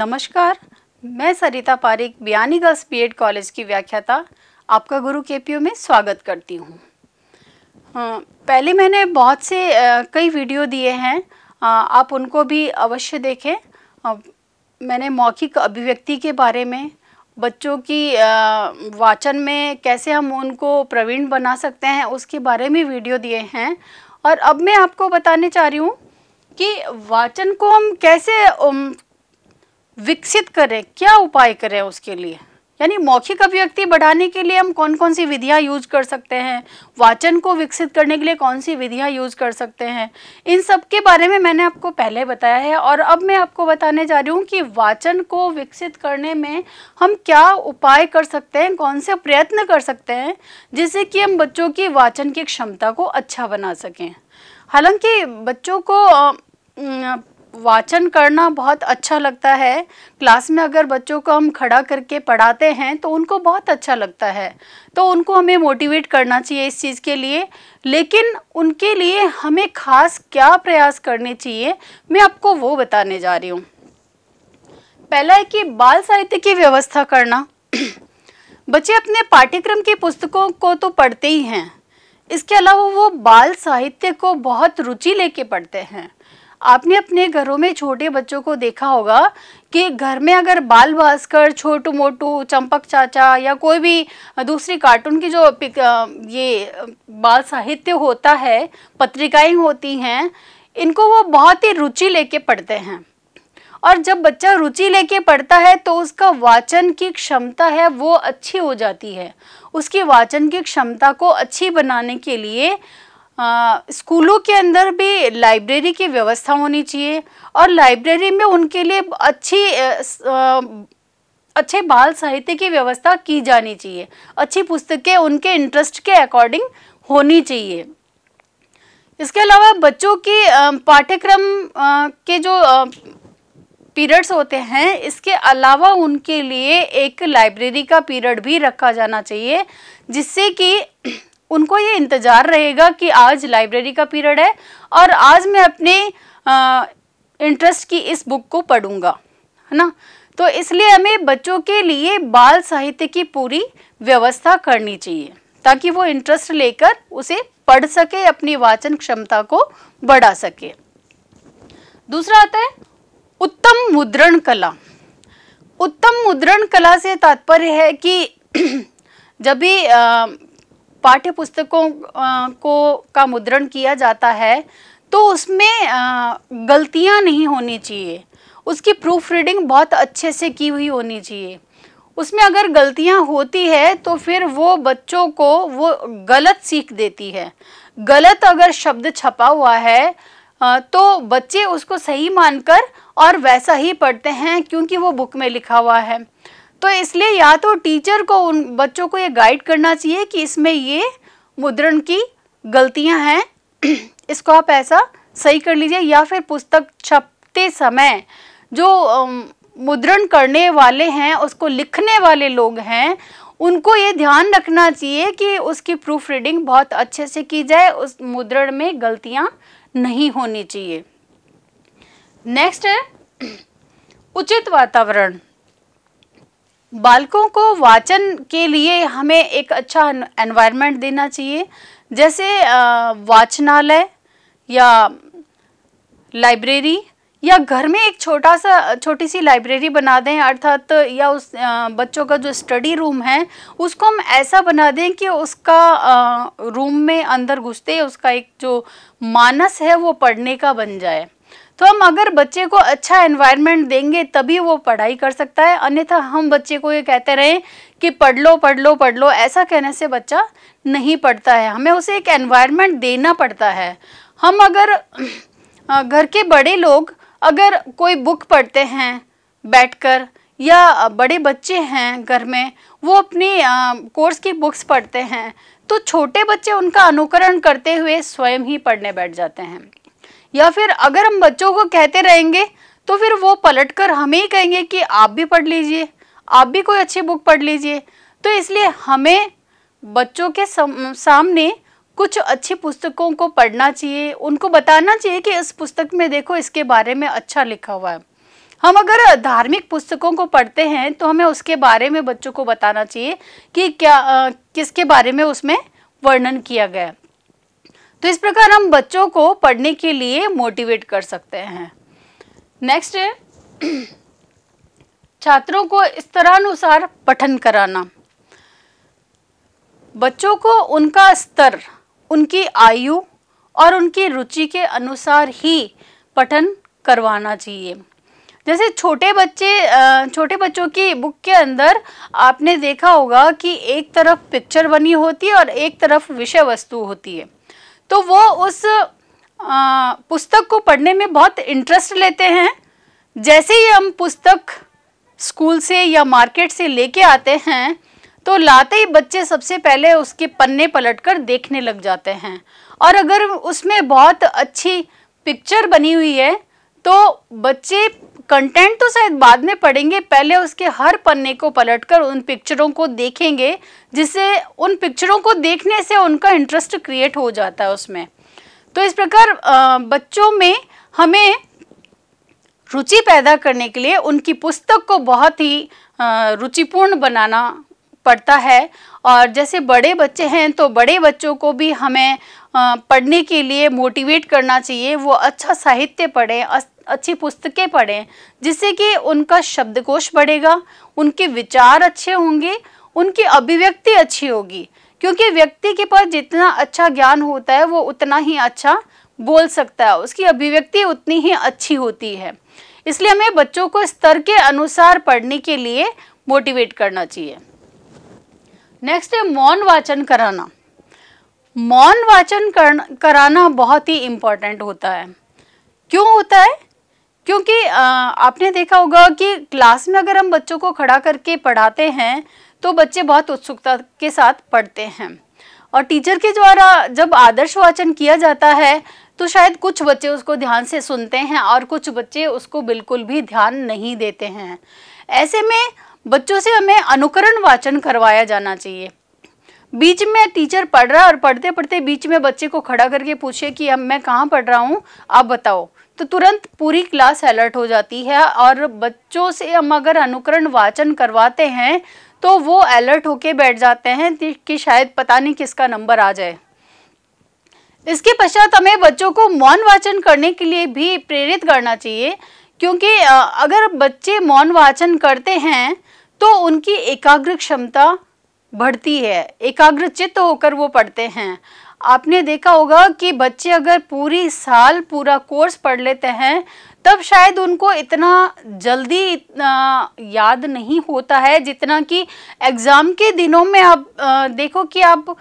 नमस्कार, मैं Sarita Pareek Biyani girls BEd college की व्याख्याता आपका गुरु केपीओ में स्वागत करती हूँ। पहले मैंने बहुत से कई वीडियो दिए हैं, आप उनको भी अवश्य देखें। मैंने मौखिक अभिव्यक्ति के बारे में, बच्चों की वाचन में कैसे हम उनको प्रवीण बना सकते हैं उसके बारे में वीडियो दिए हैं। और अब मैं आपको बताने चाह रही हूँ कि वाचन को हम कैसे विकसित करें, क्या उपाय करें उसके लिए। यानी मौखिक अभिव्यक्ति बढ़ाने के लिए हम कौन कौन सी विधियां यूज कर सकते हैं, वाचन को विकसित करने के लिए कौन सी विधियां यूज कर सकते हैं, इन सब के बारे में मैंने आपको पहले बताया है। और अब मैं आपको बताने जा रही हूँ कि वाचन को विकसित करने में हम क्या उपाय कर सकते हैं, कौन से प्रयत्न कर सकते हैं जिससे कि हम बच्चों की वाचन की क्षमता को अच्छा बना सकें। हालांकि बच्चों को वाचन करना बहुत अच्छा लगता है। क्लास में अगर बच्चों को हम खड़ा करके पढ़ाते हैं तो उनको बहुत अच्छा लगता है, तो उनको हमें मोटिवेट करना चाहिए इस चीज़ के लिए। लेकिन उनके लिए हमें खास क्या प्रयास करने चाहिए, मैं आपको वो बताने जा रही हूँ। पहला है कि बाल साहित्य की व्यवस्था करना। बच्चे अपने पाठ्यक्रम की पुस्तकों को तो पढ़ते ही हैं, इसके अलावा वो बाल साहित्य को बहुत रुचि लेके पढ़ते हैं। आपने अपने घरों में छोटे बच्चों को देखा होगा कि घर में अगर बाल भास्कर, छोटू मोटू, चंपक चाचा या कोई भी दूसरी कार्टून की जो ये बाल साहित्य होता है, पत्रिकाएं होती हैं, इनको वो बहुत ही रुचि लेके पढ़ते हैं। और जब बच्चा रुचि लेके पढ़ता है तो उसका वाचन की क्षमता है वो अच्छी हो जाती है। उसकी वाचन की क्षमता को अच्छी बनाने के लिए स्कूलों के अंदर भी लाइब्रेरी की व्यवस्था होनी चाहिए और लाइब्रेरी में उनके लिए अच्छे बाल साहित्य की व्यवस्था की जानी चाहिए। अच्छी पुस्तकें उनके इंटरेस्ट के अकॉर्डिंग होनी चाहिए। इसके अलावा बच्चों की पाठ्यक्रम के जो पीरियड्स होते हैं, इसके अलावा उनके लिए एक लाइब्रेरी का पीरियड भी रखा जाना चाहिए, जिससे कि उनको ये इंतज़ार रहेगा कि आज लाइब्रेरी का पीरियड है और आज मैं अपने इंटरेस्ट की इस बुक को पढ़ूंगा, है ना। तो इसलिए हमें बच्चों के लिए बाल साहित्य की पूरी व्यवस्था करनी चाहिए ताकि वो इंटरेस्ट लेकर उसे पढ़ सके, अपनी वाचन क्षमता को बढ़ा सके। दूसरा आता है उत्तम मुद्रण कला। उत्तम मुद्रण कला से तात्पर्य है कि जब भी पाठ्य पुस्तकों का मुद्रण किया जाता है तो उसमें गलतियां नहीं होनी चाहिए। उसकी प्रूफ रीडिंग बहुत अच्छे से की हुई होनी चाहिए। उसमें अगर गलतियां होती है तो फिर वो बच्चों को वो गलत सीख देती है। गलत अगर शब्द छपा हुआ है तो बच्चे उसको सही मानकर और वैसा ही पढ़ते हैं क्योंकि वो बुक में लिखा हुआ है। तो इसलिए या तो टीचर को उन बच्चों को ये गाइड करना चाहिए कि इसमें ये मुद्रण की गलतियां हैं, इसको आप ऐसा सही कर लीजिए, या फिर पुस्तक छपते समय जो मुद्रण करने वाले हैं, उसको लिखने वाले लोग हैं, उनको ये ध्यान रखना चाहिए कि उसकी प्रूफ रीडिंग बहुत अच्छे से की जाए, उस मुद्रण में गलतियां नहीं होनी चाहिए। नेक्स्ट है उचित वातावरण। बालकों को वाचन के लिए हमें एक अच्छा एनवायरनमेंट देना चाहिए, जैसे वाचनालय या लाइब्रेरी, या घर में एक छोटी सी लाइब्रेरी बना दें, अर्थात या उस बच्चों का जो स्टडी रूम है उसको हम ऐसा बना दें कि उसका रूम में अंदर घुसते ही उसका एक जो मानस है वो पढ़ने का बन जाए। तो हम अगर बच्चे को अच्छा एनवायरनमेंट देंगे तभी वो पढ़ाई कर सकता है, अन्यथा हम बच्चे को ये कहते रहें कि पढ़ लो पढ़ लो पढ़ लो, ऐसा कहने से बच्चा नहीं पढ़ता है। हमें उसे एक एनवायरनमेंट देना पड़ता है। हम अगर घर के बड़े लोग अगर कोई बुक पढ़ते हैं बैठकर, या बड़े बच्चे हैं घर में वो अपनी कोर्स की बुक्स पढ़ते हैं, तो छोटे बच्चे उनका अनुकरण करते हुए स्वयं ही पढ़ने बैठ जाते हैं। या फिर अगर हम बच्चों को कहते रहेंगे तो फिर वो पलटकर हमें ही कहेंगे कि आप भी पढ़ लीजिए, आप भी कोई अच्छी बुक पढ़ लीजिए। तो इसलिए हमें बच्चों के सामने कुछ अच्छी पुस्तकों को पढ़ना चाहिए, उनको बताना चाहिए कि इस पुस्तक में देखो इसके बारे में अच्छा लिखा हुआ है। हम अगर धार्मिक पुस्तकों को पढ़ते हैं तो हमें उसके बारे में बच्चों को बताना चाहिए कि क्या किसके बारे में उसमें वर्णन किया गया। तो इस प्रकार हम बच्चों को पढ़ने के लिए मोटिवेट कर सकते हैं। नेक्स्ट है छात्रों को स्तरानुसार पठन कराना। बच्चों को उनका स्तर, उनकी आयु और उनकी रुचि के अनुसार ही पठन करवाना चाहिए। जैसे छोटे बच्चों की बुक के अंदर आपने देखा होगा कि एक तरफ पिक्चर बनी होती है और एक तरफ विषय वस्तु होती है, तो वो उस पुस्तक को पढ़ने में बहुत इंटरेस्ट लेते हैं। जैसे ही हम पुस्तक स्कूल से या मार्केट से लेके आते हैं तो लाते ही बच्चे सबसे पहले उसके पन्ने पलटकर देखने लग जाते हैं, और अगर उसमें बहुत अच्छी पिक्चर बनी हुई है तो बच्चे कंटेंट तो शायद बाद में पढ़ेंगे, पहले उसके हर पन्ने को पलटकर उन पिक्चरों को देखेंगे, जिससे उन पिक्चरों को देखने से उनका इंटरेस्ट क्रिएट हो जाता है उसमें। तो इस प्रकार बच्चों में हमें रुचि पैदा करने के लिए उनकी पुस्तक को बहुत ही रुचिपूर्ण बनाना पड़ता है। और जैसे बड़े बच्चे हैं तो बड़े बच्चों को भी हमें पढ़ने के लिए मोटिवेट करना चाहिए। वो अच्छा साहित्य पढ़ें, अच्छी पुस्तकें पढ़ें, जिससे कि उनका शब्दकोश बढ़ेगा, उनके विचार अच्छे होंगे, उनकी अभिव्यक्ति अच्छी होगी। क्योंकि व्यक्ति के पास जितना अच्छा ज्ञान होता है वो उतना ही अच्छा बोल सकता है, उसकी अभिव्यक्ति उतनी ही अच्छी होती है। इसलिए हमें बच्चों को स्तर के अनुसार पढ़ने के लिए मोटिवेट करना चाहिए। नेक्स्ट है मौन वाचन कराना। मौन वाचन कराना बहुत ही इम्पोर्टेंट होता है। क्यों होता है? क्योंकि आपने देखा होगा कि क्लास में अगर हम बच्चों को खड़ा करके पढ़ाते हैं तो बच्चे बहुत उत्सुकता के साथ पढ़ते हैं, और टीचर के द्वारा जब आदर्श वाचन किया जाता है तो शायद कुछ बच्चे उसको ध्यान से सुनते हैं और कुछ बच्चे उसको बिल्कुल भी ध्यान नहीं देते हैं। ऐसे में बच्चों से हमें अनुकरण वाचन करवाया जाना चाहिए। बीच में टीचर पढ़ रहा है और पढ़ते पढ़ते बीच में बच्चे को खड़ा करके पूछे कि अब मैं कहाँ पढ़ रहा हूँ, आप बताओ, तो तुरंत पूरी क्लास अलर्ट हो जाती है। और बच्चों से हम अगर अनुकरण वाचन करवाते हैं तो वो अलर्ट होके बैठ जाते हैं कि शायद पता नहीं किसका नंबर आ जाए। इसके पश्चात हमें बच्चों को मौन वाचन करने के लिए भी प्रेरित करना चाहिए, क्योंकि अगर बच्चे मौन वाचन करते हैं तो उनकी एकाग्र क्षमता बढ़ती है, एकाग्रचित्त होकर वो पढ़ते हैं। आपने देखा होगा कि बच्चे अगर पूरी साल पूरा कोर्स पढ़ लेते हैं तब शायद उनको इतना जल्दी याद नहीं होता है जितना कि एग्ज़ाम के दिनों में। आप देखो कि आप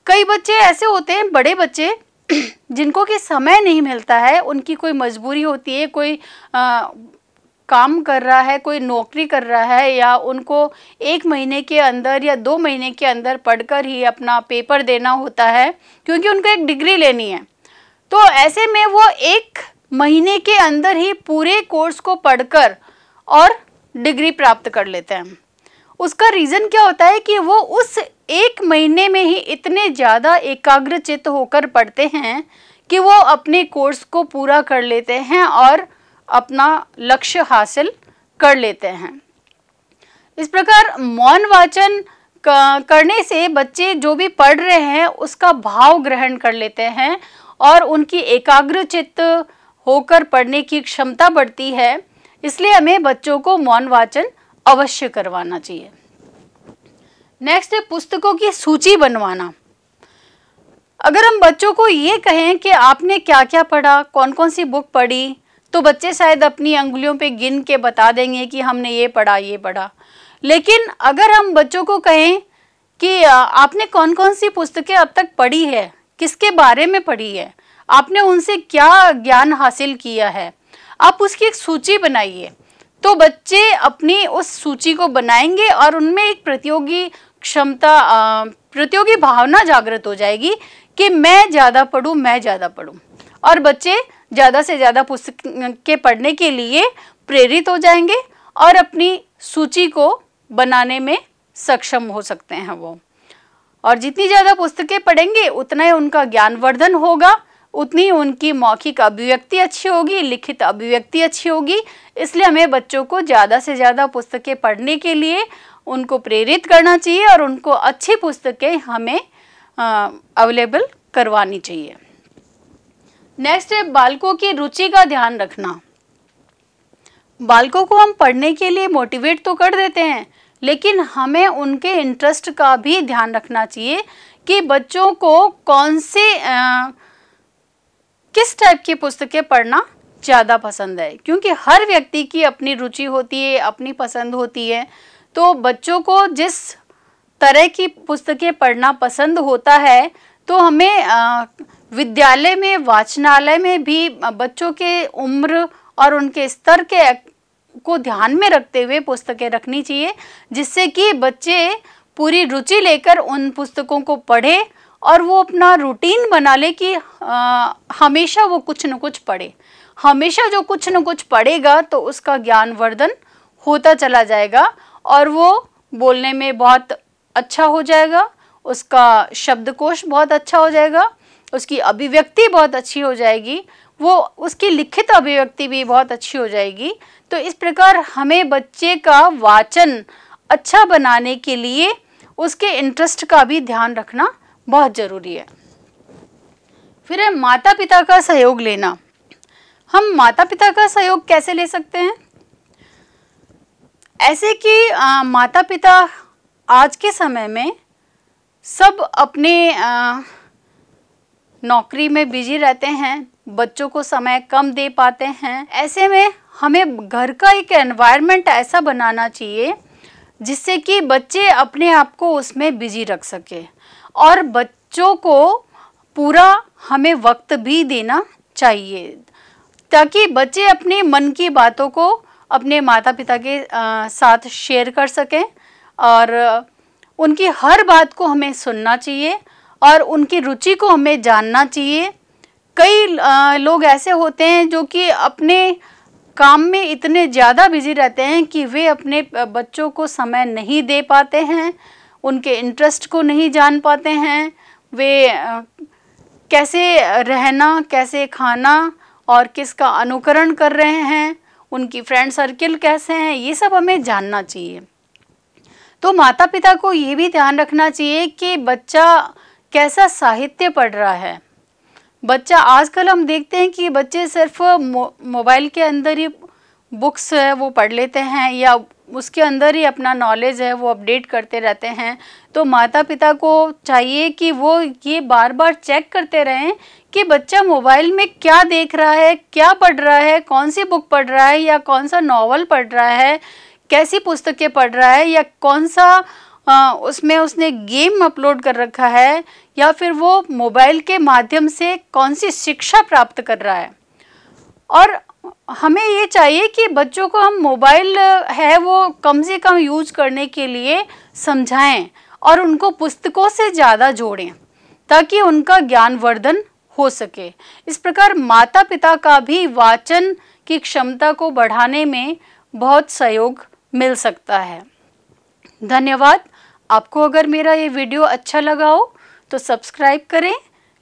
कई बच्चे ऐसे होते हैं, बड़े बच्चे जिनको कि समय नहीं मिलता है, उनकी कोई मजबूरी होती है, कोई काम कर रहा है, कोई नौकरी कर रहा है, या उनको 1 महीने के अंदर या 2 महीने के अंदर पढ़कर ही अपना पेपर देना होता है, क्योंकि उनको एक डिग्री लेनी है। तो ऐसे में वो 1 महीने के अंदर ही पूरे कोर्स को पढ़कर और डिग्री प्राप्त कर लेते हैं। उसका रीज़न क्या होता है कि वो उस 1 महीने में ही इतने ज़्यादा एकाग्रचित्त होकर पढ़ते हैं कि वो अपने कोर्स को पूरा कर लेते हैं और अपना लक्ष्य हासिल कर लेते हैं। इस प्रकार मौन वाचन करने से बच्चे जो भी पढ़ रहे हैं उसका भाव ग्रहण कर लेते हैं और उनकी एकाग्रचित्त होकर पढ़ने की क्षमता बढ़ती है। इसलिए हमें बच्चों को मौन वाचन अवश्य करवाना चाहिए। नेक्स्ट है पुस्तकों की सूची बनवाना। अगर हम बच्चों को ये कहें कि आपने क्या क्या पढ़ा, कौन कौन सी बुक पढ़ी, तो बच्चे शायद अपनी अंगुलियों पे गिन के बता देंगे कि हमने ये पढ़ा ये पढ़ा। लेकिन अगर हम बच्चों को कहें कि आपने कौन कौन सी पुस्तकें अब तक पढ़ी है, किसके बारे में पढ़ी है, आपने उनसे क्या ज्ञान हासिल किया है, आप उसकी एक सूची बनाइए, तो बच्चे अपनी उस सूची को बनाएंगे और उनमें एक प्रतियोगी क्षमता, प्रतियोगी भावना जागृत हो जाएगी कि मैं ज़्यादा पढूं, मैं ज़्यादा पढूं, और बच्चे ज़्यादा से ज़्यादा पुस्तकें पढ़ने के लिए प्रेरित हो जाएंगे और अपनी सूची को बनाने में सक्षम हो सकते हैं वो। और जितनी ज़्यादा पुस्तकें पढ़ेंगे उतना ही उनका ज्ञानवर्धन होगा उतनी उनकी मौखिक अभिव्यक्ति अच्छी होगी, लिखित अभिव्यक्ति अच्छी होगी। इसलिए हमें बच्चों को ज़्यादा से ज़्यादा पुस्तकें पढ़ने के लिए उनको प्रेरित करना चाहिए और उनको अच्छी पुस्तकें हमें अवेलेबल करवानी चाहिए। नेक्स्ट है बालकों की रुचि का ध्यान रखना। बालकों को हम पढ़ने के लिए मोटिवेट तो कर देते हैं, लेकिन हमें उनके इंटरेस्ट का भी ध्यान रखना चाहिए कि बच्चों को कौन से किस टाइप की पुस्तकें पढ़ना ज़्यादा पसंद है, क्योंकि हर व्यक्ति की अपनी रुचि होती है, अपनी पसंद होती है। तो बच्चों को जिस तरह की पुस्तकें पढ़ना पसंद होता है, तो हमें विद्यालय में, वाचनालय में भी बच्चों के उम्र और उनके स्तर के को ध्यान में रखते हुए पुस्तकें रखनी चाहिए, जिससे कि बच्चे पूरी रुचि लेकर उन पुस्तकों को पढ़े और वो अपना रूटीन बना ले कि हमेशा वो कुछ न कुछ पढ़े। हमेशा जो कुछ न कुछ पढ़ेगा तो उसका ज्ञानवर्धन होता चला जाएगा और वो बोलने में बहुत अच्छा हो जाएगा, उसका शब्दकोश बहुत अच्छा हो जाएगा, उसकी अभिव्यक्ति बहुत अच्छी हो जाएगी, वो उसकी लिखित अभिव्यक्ति भी बहुत अच्छी हो जाएगी। तो इस प्रकार हमें बच्चे का वाचन अच्छा बनाने के लिए उसके इंटरेस्ट का भी ध्यान रखना बहुत ज़रूरी है। फिर है माता पिता का सहयोग लेना। हम माता पिता का सहयोग कैसे ले सकते हैं? ऐसे कि माता पिता आज के समय में सब अपने नौकरी में बिजी रहते हैं, बच्चों को समय कम दे पाते हैं। ऐसे में हमें घर का एक एनवायरनमेंट ऐसा बनाना चाहिए जिससे कि बच्चे अपने आप को उसमें बिजी रख सके और बच्चों को पूरा हमें वक्त भी देना चाहिए, ताकि बच्चे अपने मन की बातों को अपने माता पिता के साथ शेयर कर सकें और उनकी हर बात को हमें सुनना चाहिए और उनकी रुचि को हमें जानना चाहिए। कई लोग ऐसे होते हैं जो कि अपने काम में इतने ज़्यादा बिजी रहते हैं कि वे अपने बच्चों को समय नहीं दे पाते हैं, उनके इंटरेस्ट को नहीं जान पाते हैं, वे कैसे रहना, कैसे खाना और किसका अनुकरण कर रहे हैं, उनकी फ्रेंड सर्किल कैसे हैं, ये सब हमें जानना चाहिए। तो माता पिता को ये भी ध्यान रखना चाहिए कि बच्चा कैसा साहित्य पढ़ रहा है। बच्चा आजकल हम देखते हैं कि बच्चे सिर्फ मोबाइल के अंदर ही बुक्स है वो पढ़ लेते हैं या उसके अंदर ही अपना नॉलेज है वो अपडेट करते रहते हैं। तो माता पिता को चाहिए कि वो ये बार बार चेक करते रहें कि बच्चा मोबाइल में क्या देख रहा है, क्या पढ़ रहा है, कौन सी बुक पढ़ रहा है या कौन सा नॉवल पढ़ रहा है, कैसी पुस्तकें पढ़ रहा है या कौन सा उसमें उसने गेम अपलोड कर रखा है या फिर वो मोबाइल के माध्यम से कौन सी शिक्षा प्राप्त कर रहा है। और हमें ये चाहिए कि बच्चों को हम मोबाइल है वो कम से कम यूज करने के लिए समझाएं और उनको पुस्तकों से ज़्यादा जोड़ें ताकि उनका ज्ञानवर्धन हो सके। इस प्रकार माता पिता का भी वाचन की क्षमता को बढ़ाने में बहुत सहयोग मिल सकता है। धन्यवाद। आपको अगर मेरा ये वीडियो अच्छा लगा हो तो सब्सक्राइब करें,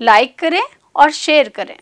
लाइक करें और शेयर करें।